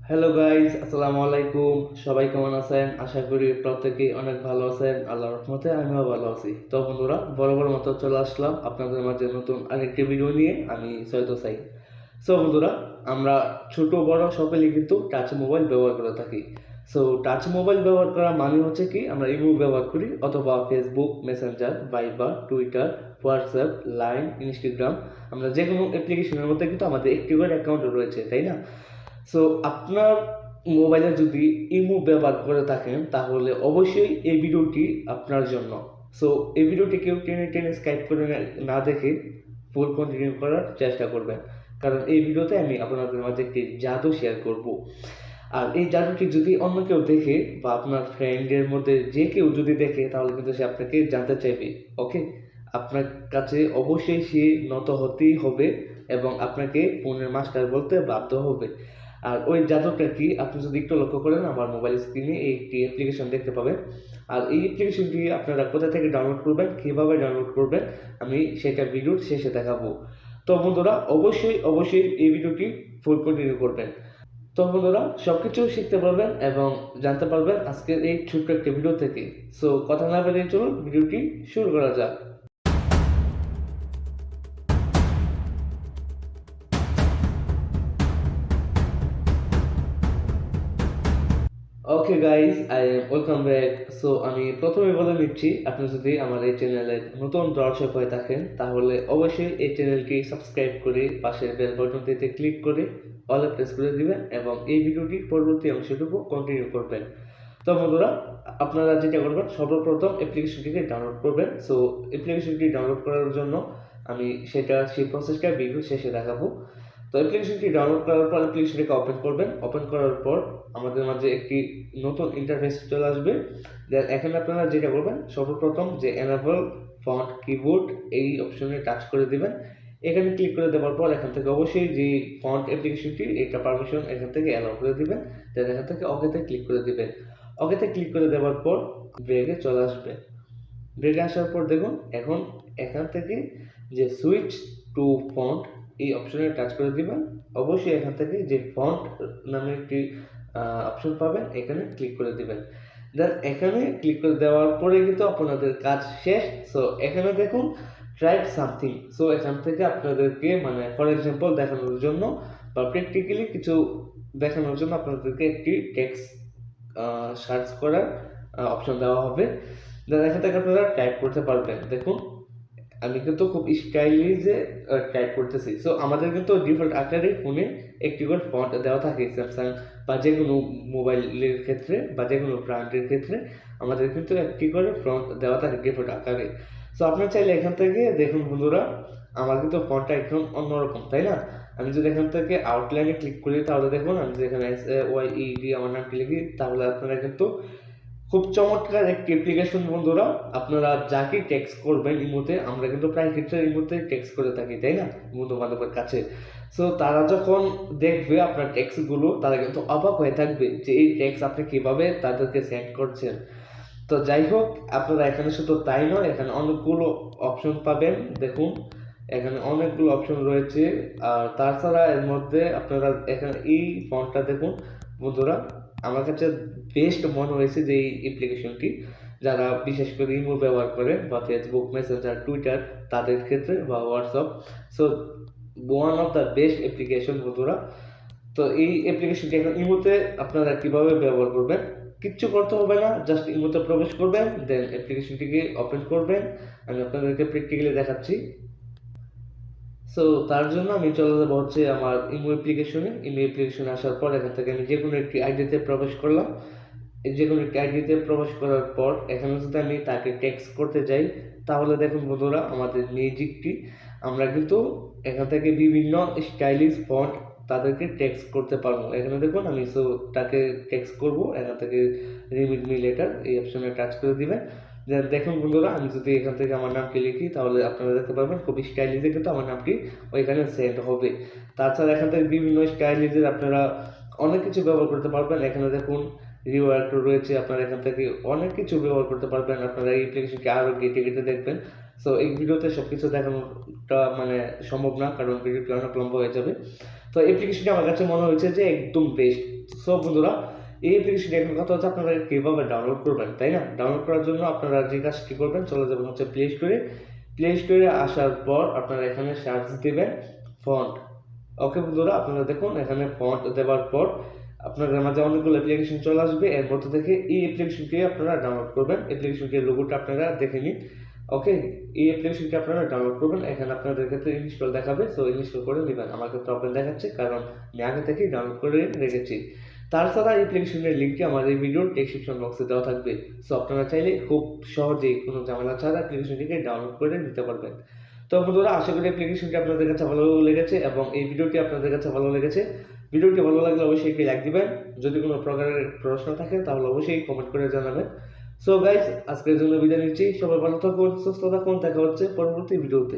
Hello guys, আসসালামু আলাইকুম। সবাই কেমন আছেন? আশা করি প্রত্যেকেই অনেক ভালো আছেন। আল্লাহর রহমতে আমিও ভালো আছি। তো বন্ধুরা, বরাবর মতো চলে আসলাম আপনাদের মাঝে নতুন আরেকটি ভিডিও নিয়ে। আমি সৈয়দ হোসাইন। সো বন্ধুরা, আমরা ছোট বড় সকলেই কিন্তু টাচ মোবাইল ব্যবহার করে থাকি। সো টাচ মোবাইল ব্যবহার করা মানে হচ্ছে কি, আমরা ইমো ব্যবহার করি অথবা Facebook, Messenger, Viber, Twitter, WhatsApp, Line, Instagram, আমরা যে কোনো অ্যাপ্লিকেশনের মধ্যে কিন্তু আমাদের একটি করে অ্যাকাউন্ট রয়েছে, তাই না? সো আপনার মোবাইলে যদি ইমো ব্যবহার করে থাকেন তাহলে অবশ্যই এই ভিডিওটি আপনার জন্য। সো এই ভিডিওটি কেউ টেনে টেনে স্কাইপ করে না দেখে ফুল কন্টিনিউ করার চেষ্টা করবেন, কারণ এই ভিডিওতে আমি আপনাদের মাঝে একটি জাদু শেয়ার করব। আর এই জাদুটি যদি অন্য কেউ দেখে বা আপনার ফ্রেন্ডের মধ্যে যে কেউ যদি দেখে তাহলে কিন্তু সে আপনাকে জানতে চাইবে। ওকে, আপনার কাছে অবশ্যই সে নত হতেই হবে এবং আপনাকে ফোনের মাস্টার বলতে বাধ্য হবে। আর ওই জাদুটা কি, আপনি যদি একটু লক্ষ্য করেন আমার মোবাইল স্ক্রিনে একটি অ্যাপ্লিকেশন দেখতে পাবেন। আর এই অ্যাপ্লিকেশনটি আপনারা কোথা থেকে ডাউনলোড করবেন, কীভাবে ডাউনলোড করবেন, আমি সেটা ভিডিওর শেষে দেখাবো। তো বন্ধুরা, অবশ্যই অবশ্যই এই ভিডিওটি ফুল কন্টিনিউ করবেন। তো বন্ধুরা, সবকিছু শিখতে পারবেন এবং জানতে পারবেন আজকের এই ছোট্ট একটি ভিডিও থেকে। সো কথা না বেরিয়ে চলুন ভিডিওটি শুরু করা যাক। Okay guys, I am welcome back. So আমি প্রথমে বলে নিচ্ছি, আপনি যদি আমার এই চ্যানেলের নতুন দর্শক হয়ে থাকেন তাহলে অবশ্যই এই চ্যানেলটি সাবস্ক্রাইব করে পাশের বেল বাটনটিতে ক্লিক করে অলে প্রেস করে দিবেন এবং এই ভিডিওটির পরবর্তী অংশটুকু কন্টিনিউ করবেন। তো বন্ধুরা, আপনারা যেটা করবেন, সর্বপ্রথম অ্যাপ্লিকেশনটিকে ডাউনলোড করবেন। সো অ্যাপ্লিকেশনটি ডাউনলোড করার জন্য আমি সেই প্রসেসটা ভিডিও শেষে দেখাবো। তো অ্যাপ্লিকেশনটি ডাউনলোড করার পর অ্যাপ্লিকেশনটিকে ওপেন করবেন। ওপেন করার পর আমাদের মাঝে একটি নতুন ইন্টারফেস চলে আসবে। দেন এখানে আপনারা যেটা করবেন, সর্বপ্রথম যে এনেবল ফন্ট কিবোর্ড এই অপশনে টাচ করে দিবেন। এখানে ক্লিক করে দেওয়ার পর এখান থেকে অবশ্যই যে ফন্ট অ্যাপ্লিকেশনটি এটা পারমিশন এখান থেকে অ্যালাউ করে দিবেন। দেন এখান থেকে ওকেতে ক্লিক করে দিবেন। ওকেতে ক্লিক করে দেওয়ার পর ব্রেকে চলে আসবে। ব্রেকে আসার পর দেখুন এখন এখান থেকে যে সুইচ টু ফন্ট এই অপশনে টাচ করে দিবেন। অবশ্যই এখান থেকে যে ফন্ট নামে একটি অপশন পাবেন, এখানে ক্লিক করে দিবেন। দেন এখানে ক্লিক করে দেওয়ার পরে কিন্তু আপনাদের কাজ শেষ। সো এখানে দেখুন ট্রাইব সামথিং। সো এখান থেকে আপনাদেরকে মানে ফর এক্সাম্পল দেখানোর জন্য বা প্র্যাকটিক্যালি কিছু দেখানোর জন্য আপনাদেরকে একটি টেক্সট সার্চ করার অপশন দেওয়া হবে। দেন এখান থেকে আপনারা টাইপ করতে পারবেন। দেখুন আমি কিন্তু খুব স্টাইলিশে টাইপ করতেছি। সো আমাদের কিন্তু ডিফল্ট আকারে ফোনে একটি করে ফন্ট দেওয়া থাকে স্যামসাং বা যে কোনো মোবাইলের ক্ষেত্রে বা যে কোনো ব্র্যান্ডের ক্ষেত্রে আমাদের কিন্তু একটি করে ফন্ট দেওয়া থাকে ডিফল্ট আকারে। সো আপনার চাইলে এখান থেকে দেখুন বন্ধুরা, আমার কিন্তু ফন্টটা একদম অন্যরকম, তাই না? আমি যদি এখান থেকে আউটলাইনে ক্লিক করি তাহলে দেখুন আমি যদি এখানে SAYED আমার নামটি লিখি তাহলে আপনারা কিন্তু খুব চমৎকার একটি অ্যাপ্লিকেশন বন্ধুরা। আপনারা যাকে টেক্সট করবেন ইমোতে, আমরা কিন্তু প্রায় ক্ষেত্রে ইমোতে টেক্সট করে থাকি, তাই না, বন্ধু বান্ধবের কাছে। সো তারা যখন দেখবে আপনার টেক্সটগুলো তারা কিন্তু অবাক হয়ে থাকবে যে এই টেক্সট আপনি কিভাবে তাদেরকে সেন্ড করছেন। তো যাই হোক, আপনারা এখানে শুধু তাই নয়, এখানে অনেকগুলো অপশন পাবেন। দেখুন এখানে অনেকগুলো অপশন রয়েছে। আর তাছাড়া এর মধ্যে আপনারা এখানে এই ফন্টটা দেখুন বন্ধুরা, আমার কাছে বেস্ট মনে হয়েছে যে এই অ্যাপ্লিকেশনটি যারা বিশেষ করে ইমো ব্যবহার করে বা ফেসবুক, মেসেঞ্জার, টুইটার তাদের ক্ষেত্রে বা WhatsApp. So one of the best application বন্ধুরা। তো এই অ্যাপ্লিকেশনটি এখন ইমোতে আপনারা কিভাবে ব্যবহার করবেন, কিচ্ছু করতে হবে না, জাস্ট ইমোতে প্রবেশ করবেন, দেন অ্যাপ্লিকেশনটিকে ওপেন করবেন। আমি আপনাদেরকে প্র্যাকটিক্যালি দেখাচ্ছি। সো তার জন্য আমি চলে যাবো হচ্ছে আমার ইমো অ্যাপ্লিকেশনে। ইমো অ্যাপ্লিকেশনে আসার পর এখান থেকে আমি যে কোনো একটি আইডিতে প্রবেশ করলাম। যে কোনো একটি আইডিতে প্রবেশ করার পর এখানে যদি আমি তাকে টেক্সট করতে যাই তাহলে দেখুন বন্ধুরা, আমাদের মিউজিকটি আমরা কিন্তু এখান থেকে বিভিন্ন স্টাইলিশ ফন্ট তাদেরকে টেক্সট করতে পারবো। এখানে দেখুন আমি তাকে টেক্সট করব, এখান থেকে রিমিট মি লেটার এই অপশনে টাচ করে দিবেন। দেখুন বন্ধুরা, আমি যদি এখান থেকে আমার নামটি লিখি তাহলে আপনারা দেখতে পারবেন খুব স্টাইলিশে কিন্তু আমার নামটি ওইখানে সেন্ড হবে। তাছাড়া এখান থেকে বিভিন্ন স্টাইলিশে আপনারা অনেক কিছু ব্যবহার করতে পারবেন। এখানে দেখুন রিওয়ার্ড রয়েছে, আপনারা এখান থেকে অনেক কিছু ব্যবহার করতে পারবেন। আপনারা এই অ্যাপ্লিকেশনকে আরও গেটে গেটে দেখবেন। সো এই ভিডিওতে সব কিছু দেখানোটা মানে সম্ভব না, কারণ ভিডিওটি অনেক লম্বা হয়ে যাবে। তো অ্যাপ্লিকেশনটি আমার কাছে মনে হয়েছে যে একদম বেস্ট। সো বন্ধুরা, এই অ্যাপ্লিকেশনটি এখন কথা হচ্ছে আপনারা কীভাবে ডাউনলোড করবেন, তাই না? ডাউনলোড করার জন্য আপনারা যে কাজটি করবেন, চলে যাবেন হচ্ছে প্লে স্টোরে আসার পর আপনারা এখানে সার্চ দিবেন ফন্ট। ওকে বন্ধুরা, আপনারা দেখুন এখানে ফন্ট দেওয়ার পর আপনাদের মাঝে অনেকগুলো অ্যাপ্লিকেশন চলে আসবে। এর মধ্যে থেকে এই অ্যাপ্লিকেশনটি আপনারা ডাউনলোড করবেন। অ্যাপ্লিকেশনটির লোগোটা আপনারা দেখে নিন। ওকে, এই অ্যাপ্লিকেশনটি আপনারা ডাউনলোড করবেন। এখানে আপনাদের ক্ষেত্রে ইনস্টল দেখাবে, সো ইনস্টল করে নেবেন। আমার ক্ষেত্রে ওপেন দেখাচ্ছে কারণ আমি আগে থেকেই ডাউনলোড করে রেখেছি। তাছাড়া এই অ্যাপ্লিকেশনের লিঙ্কটি আমার এই ভিডিওর ডেসক্রিপশন বক্সে দেওয়া থাকবে। সো আপনারা চাইলে খুব সহজেই কোনো ঝামেলা ছাড়া অ্যাপ্লিকেশনটিকে ডাউনলোড করে নিতে পারবেন। তো বন্ধুরা, আশা করি অ্যাপ্লিকেশনটি আপনাদের কাছে ভালো লেগেছে এবং এই ভিডিওটি আপনাদের কাছে ভালো লেগেছে। ভিডিওটি ভালো লাগলে অবশ্যই একটি লাইক দিবেন। যদি কোনো প্রকারের প্রশ্ন থাকে তাহলে অবশ্যই কমেন্ট করে জানাবেন। সো গাইস, আজকের জন্য বিদায় নিচ্ছি। সবাই ভালো থাকুন, সুস্থ থাকুন। দেখা হচ্ছে পরবর্তী ভিডিওতে।